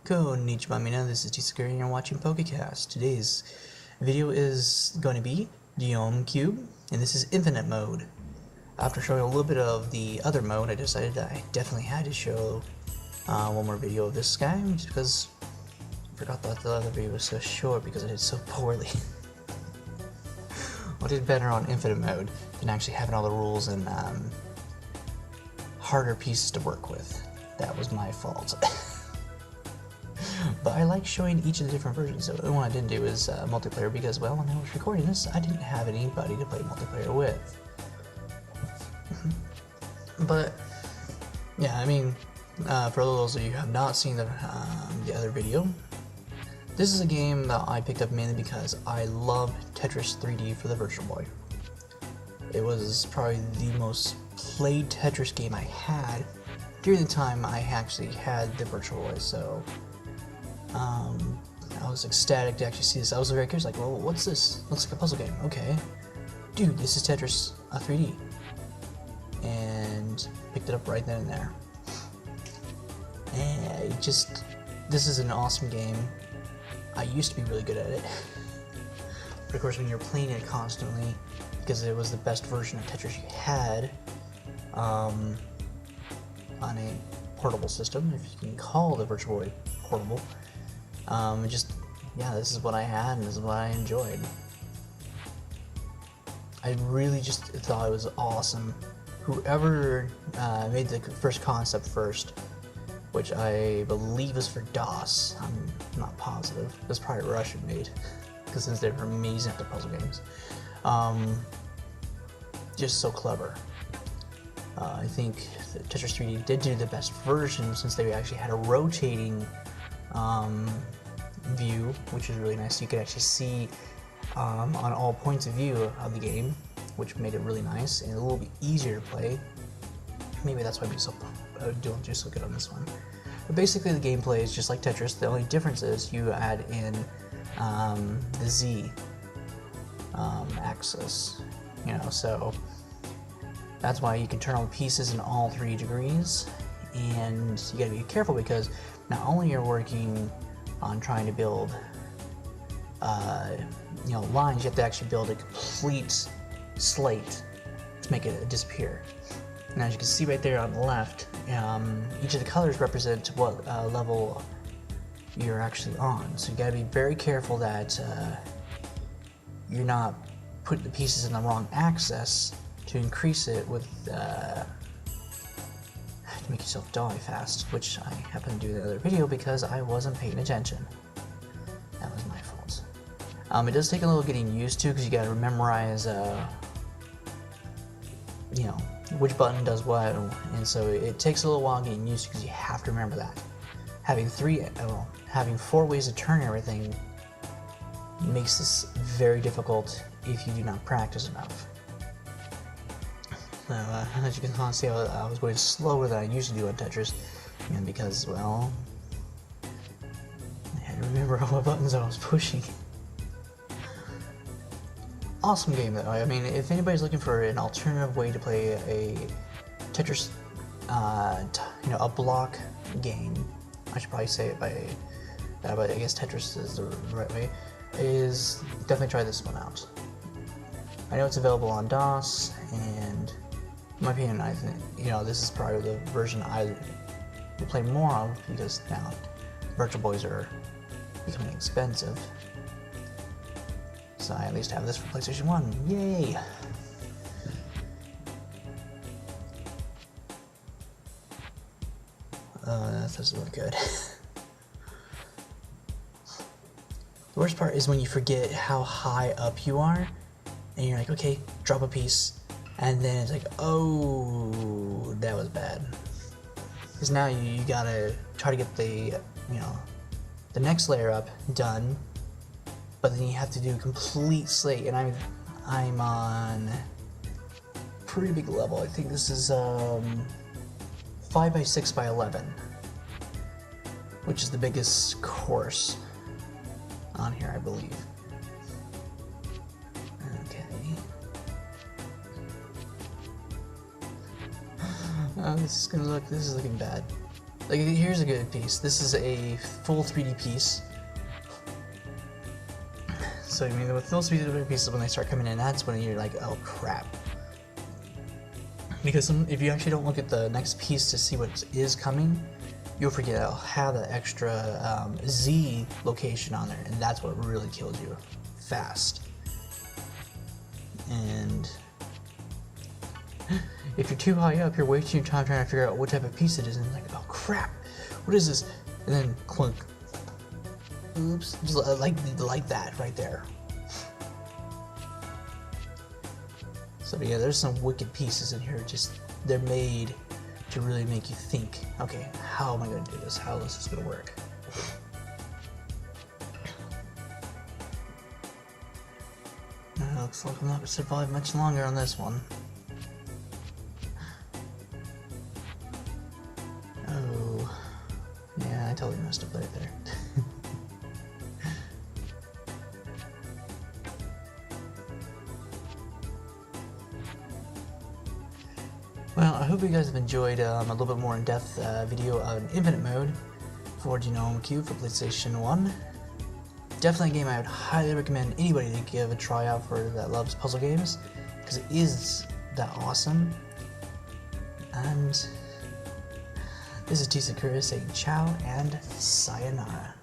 Konnichiwa mina, this is T-Secure and you're watching PokeCast. Today's video is going to be Geom Cube, and this is Infinite Mode. After showing a little bit of the other mode, I decided that I definitely had to show one more video of this guy, just because I forgot that the other video was so short because I did so poorly. I did better on Infinite Mode than actually having all the rules and harder pieces to work with. That was my fault. But I like showing each of the different versions. So the one I didn't do is multiplayer because, well, when I was recording this, I didn't have anybody to play multiplayer with. But yeah, I mean, for those of you who have not seen the other video, this is a game that I picked up mainly because I love Tetris 3D for the Virtual Boy. It was probably the most played Tetris game I had during the time I actually had the Virtual Boy, so I was ecstatic to actually see this. I was very curious, like, well, what's this? Looks like a puzzle game. Okay. Dude, this is Tetris 3D. And picked it up right then and there. And this is an awesome game. I used to be really good at it. But of course, when you're playing it constantly, because it was the best version of Tetris you had, on a portable system, if you can call the Virtual Boy portable, this is what I had and this is what I enjoyed. I really just thought it was awesome. Whoever made the first concept first, which I believe was for DOS, I'm not positive, it was probably Russian made, because since they were amazing at the puzzle games. Just so clever. I think Tetris 3D did do the best version since they actually had a rotating view, which is really nice. You could actually see on all points of view of the game, which made it really nice and a little bit easier to play. Maybe that's why I'm doing so good on this one. But basically the gameplay is just like Tetris. The only difference is you add in the Z axis, so that's why you can turn all the pieces in all 3 degrees, and you gotta be careful because not only you're working on trying to build lines, you have to actually build a complete slate to make it disappear. And as you can see right there on the left, each of the colors represent what level you're actually on. So you gotta be very careful that you're not putting the pieces in the wrong axis to increase it with to make yourself die fast, which I happened to do in the other video because I wasn't paying attention. That was my fault. It does take a little getting used to because you gotta memorize which button does what, and so it takes a little while getting used to because you have to remember that. Having 4 ways to turn everything makes this very difficult if you do not practice enough. So, as you can kind of see, I was going slower than I usually do on Tetris, and because, well, I had to remember all the buttons I was pushing. Awesome game though. I mean, if anybody's looking for an alternative way to play a Tetris, a block game, I should probably say it but I guess Tetris is the right way, is definitely try this one out. I know it's available on DOS, and in my opinion, I think, this is probably the version I will play more of because now Virtual Boys are becoming expensive. So I at least have this for PlayStation 1. Yay! That doesn't look good. The worst part is when you forget how high up you are, and you're like, okay, drop a piece, and then it's like, oh, that was bad. Because now you gotta try to get the next layer up done, but then you have to do a complete slate, and I'm on a pretty big level. I think this is 5 by 6 by 11, which is the biggest course on here, I believe. Okay. This is looking bad. Like, here's a good piece. This is a full 3D piece. So, I mean, with those 3D pieces, when they start coming in, that's when you're like, oh crap. Because if you actually don't look at the next piece to see what is coming, you'll forget it'll have the extra Z location on there, and that's what really kills you fast. And if you're too high up, you're wasting your time trying to figure out what type of piece it is, and like, oh crap, what is this? And then clunk. Oops, just like that right there. So yeah, there's some wicked pieces in here. Just they're made to really make you think. Okay, how am I going to do this? How is this going to work? Looks like I'm not going to survive much longer on this one. Oh, yeah, I totally messed up right there. Well, I hope you guys have enjoyed a little bit more in-depth video of Infinite Mode for Geom Cube for PlayStation 1. Definitely a game I would highly recommend anybody to give a try out for that loves puzzle games, because it is that awesome. And this is T-Sakura saying ciao and sayonara.